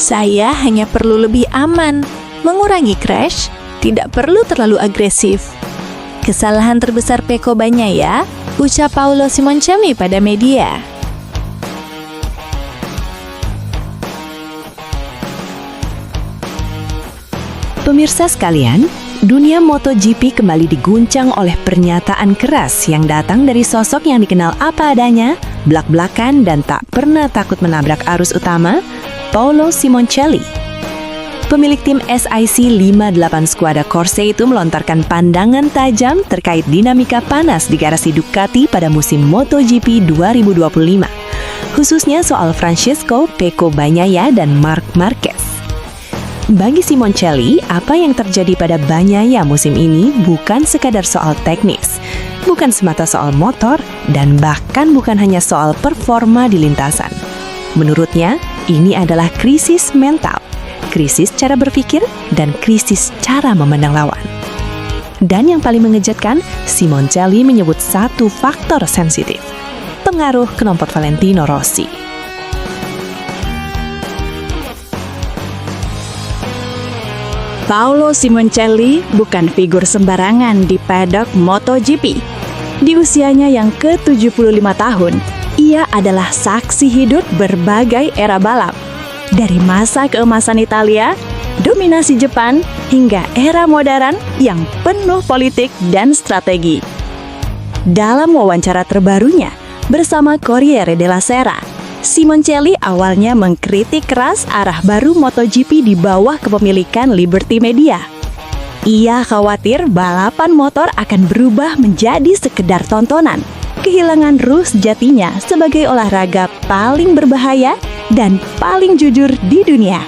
Saya hanya perlu lebih aman, mengurangi crash, tidak perlu terlalu agresif. Kesalahan terbesar Pecco Bagnaia, ucap Paolo Simoncelli pada media. Pemirsa sekalian, dunia MotoGP kembali diguncang oleh pernyataan keras yang datang dari sosok yang dikenal apa adanya, blak-blakan dan tak pernah takut menabrak arus utama, Paolo Simoncelli. Pemilik tim SIC 58 Squadra Corse itu melontarkan pandangan tajam terkait dinamika panas di garasi Ducati pada musim MotoGP 2025, khususnya soal Francesco Pecco Bagnaia dan Marc Marquez. Bagi Simoncelli, apa yang terjadi pada Bagnaia musim ini bukan sekadar soal teknis, bukan semata soal motor, dan bahkan bukan hanya soal performa di lintasan. Menurutnya, ini adalah krisis mental, krisis cara berpikir, dan krisis cara memandang lawan. Dan yang paling mengejutkan, Simoncelli menyebut satu faktor sensitif, pengaruh kelompok Valentino Rossi. Paolo Simoncelli bukan figur sembarangan di paddock MotoGP. Di usianya yang ke-75 tahun, ia adalah saksi hidup berbagai era balap. Dari masa keemasan Italia, dominasi Jepang, hingga era modern yang penuh politik dan strategi. Dalam wawancara terbarunya bersama Corriere della Sera, Simoncelli awalnya mengkritik keras arah baru MotoGP di bawah kepemilikan Liberty Media. Ia khawatir balapan motor akan berubah menjadi sekedar tontonan, kehilangan ruh sejatinya sebagai olahraga paling berbahaya dan paling jujur di dunia.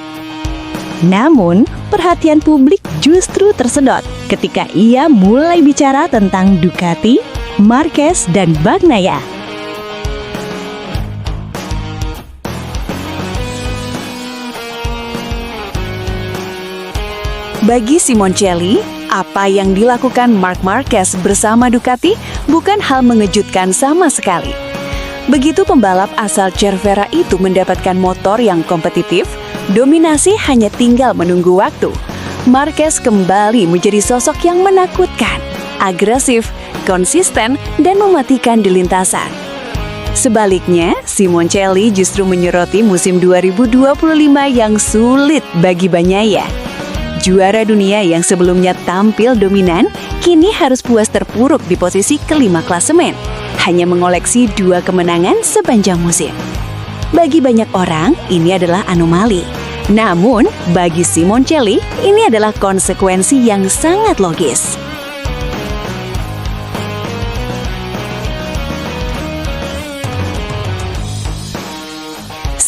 Namun, perhatian publik justru tersedot ketika ia mulai bicara tentang Ducati, Marquez, dan Bagnaia. Bagi Simoncelli, apa yang dilakukan Marc Marquez bersama Ducati bukan hal mengejutkan sama sekali. Begitu pembalap asal Cervera itu mendapatkan motor yang kompetitif, dominasi hanya tinggal menunggu waktu. Marquez kembali menjadi sosok yang menakutkan, agresif, konsisten, dan mematikan di lintasan. Sebaliknya, Simoncelli justru menyoroti musim 2025 yang sulit bagi Bagnaia. Juara dunia yang sebelumnya tampil dominan, kini harus puas terpuruk di posisi kelima klasemen, hanya mengoleksi 2 kemenangan sepanjang musim. Bagi banyak orang, ini adalah anomali. Namun, bagi Simoncelli, ini adalah konsekuensi yang sangat logis.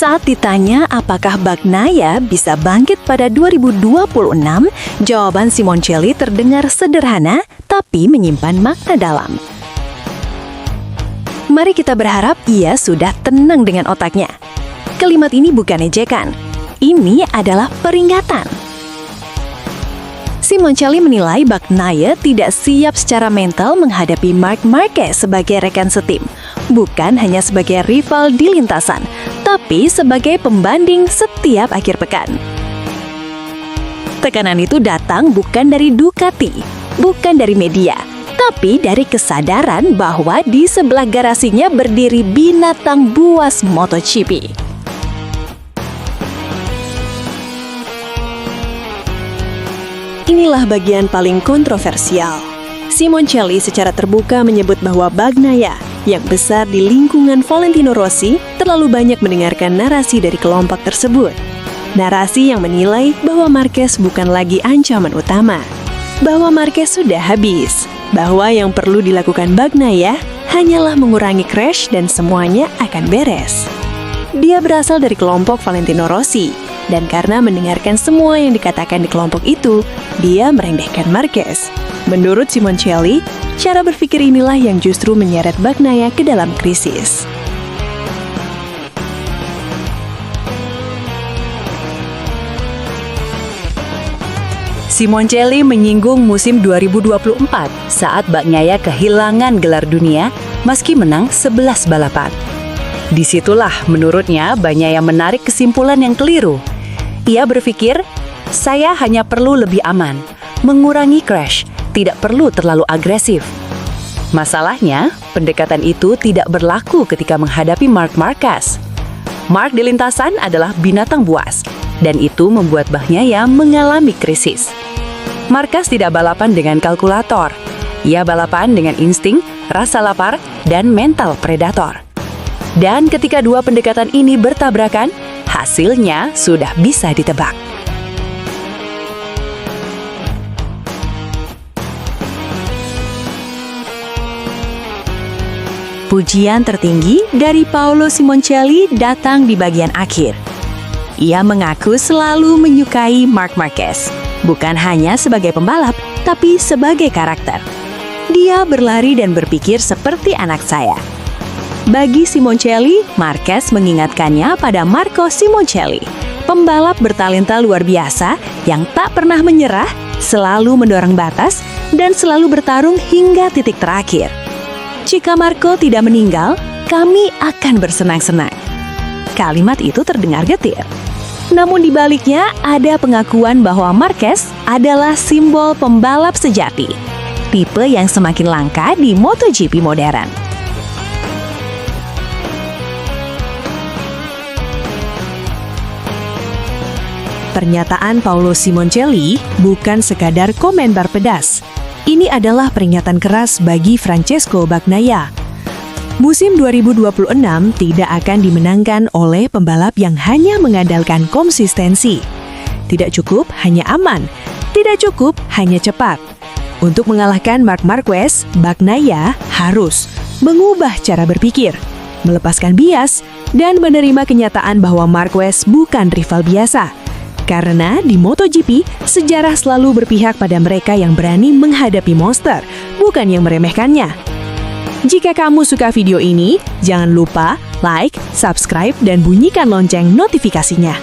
Saat ditanya apakah Bagnaia bisa bangkit pada 2026, jawaban Simoncelli terdengar sederhana tapi menyimpan makna dalam. Mari kita berharap ia sudah tenang dengan otaknya. Kalimat ini bukan ejekan, ini adalah peringatan. Simoncelli menilai Bagnaia tidak siap secara mental menghadapi Marc Marquez sebagai rekan setim, bukan hanya sebagai rival di lintasan, tapi sebagai pembanding setiap akhir pekan. Tekanan itu datang bukan dari Ducati, bukan dari media, tapi dari kesadaran bahwa di sebelah garasinya berdiri binatang buas MotoGP. Inilah bagian paling kontroversial. Simoncelli secara terbuka menyebut bahwa Bagnaia yang besar di lingkungan Valentino Rossi terlalu banyak mendengarkan narasi dari kelompok tersebut. Narasi yang menilai bahwa Marquez bukan lagi ancaman utama, bahwa Marquez sudah habis, bahwa yang perlu dilakukan Bagnaia hanyalah mengurangi crash dan semuanya akan beres. Dia berasal dari kelompok Valentino Rossi, dan karena mendengarkan semua yang dikatakan di kelompok itu, dia merendahkan Marquez. Menurut Simoncelli, cara berpikir inilah yang justru menyeret Bagnaia ke dalam krisis. Simoncelli menyinggung musim 2024 saat Bagnaia kehilangan gelar dunia meski menang 11 balapan. Disitulah menurutnya Bagnaia menarik kesimpulan yang keliru. Ia berpikir, saya hanya perlu lebih aman, mengurangi crash, tidak perlu terlalu agresif. Masalahnya, pendekatan itu tidak berlaku ketika menghadapi Marc Marquez. Marc di lintasan adalah binatang buas, dan itu membuat Bagnaia mengalami krisis. Marquez tidak balapan dengan kalkulator. Ia balapan dengan insting, rasa lapar, dan mental predator. Dan ketika dua pendekatan ini bertabrakan, hasilnya sudah bisa ditebak. Pujian tertinggi dari Paolo Simoncelli datang di bagian akhir. Ia mengaku selalu menyukai Marc Marquez, bukan hanya sebagai pembalap, tapi sebagai karakter. Dia berlari dan berpikir seperti anak saya. Bagi Simoncelli, Marquez mengingatkannya pada Marco Simoncelli, pembalap bertalenta luar biasa yang tak pernah menyerah, selalu mendorong batas, dan selalu bertarung hingga titik terakhir. Jika Marco tidak meninggal, kami akan bersenang-senang. Kalimat itu terdengar getir. Namun di baliknya ada pengakuan bahwa Marquez adalah simbol pembalap sejati, tipe yang semakin langka di MotoGP modern. Pernyataan Paolo Simoncelli bukan sekadar komentar pedas. Ini adalah peringatan keras bagi Francesco Bagnaia. Musim 2026 tidak akan dimenangkan oleh pembalap yang hanya mengandalkan konsistensi. Tidak cukup hanya aman, tidak cukup hanya cepat. Untuk mengalahkan Marc Marquez, Bagnaia harus mengubah cara berpikir, melepaskan bias, dan menerima kenyataan bahwa Marquez bukan rival biasa. Karena di MotoGP, sejarah selalu berpihak pada mereka yang berani menghadapi monster, bukan yang meremehkannya. Jika kamu suka video ini, jangan lupa like, subscribe, dan bunyikan lonceng notifikasinya.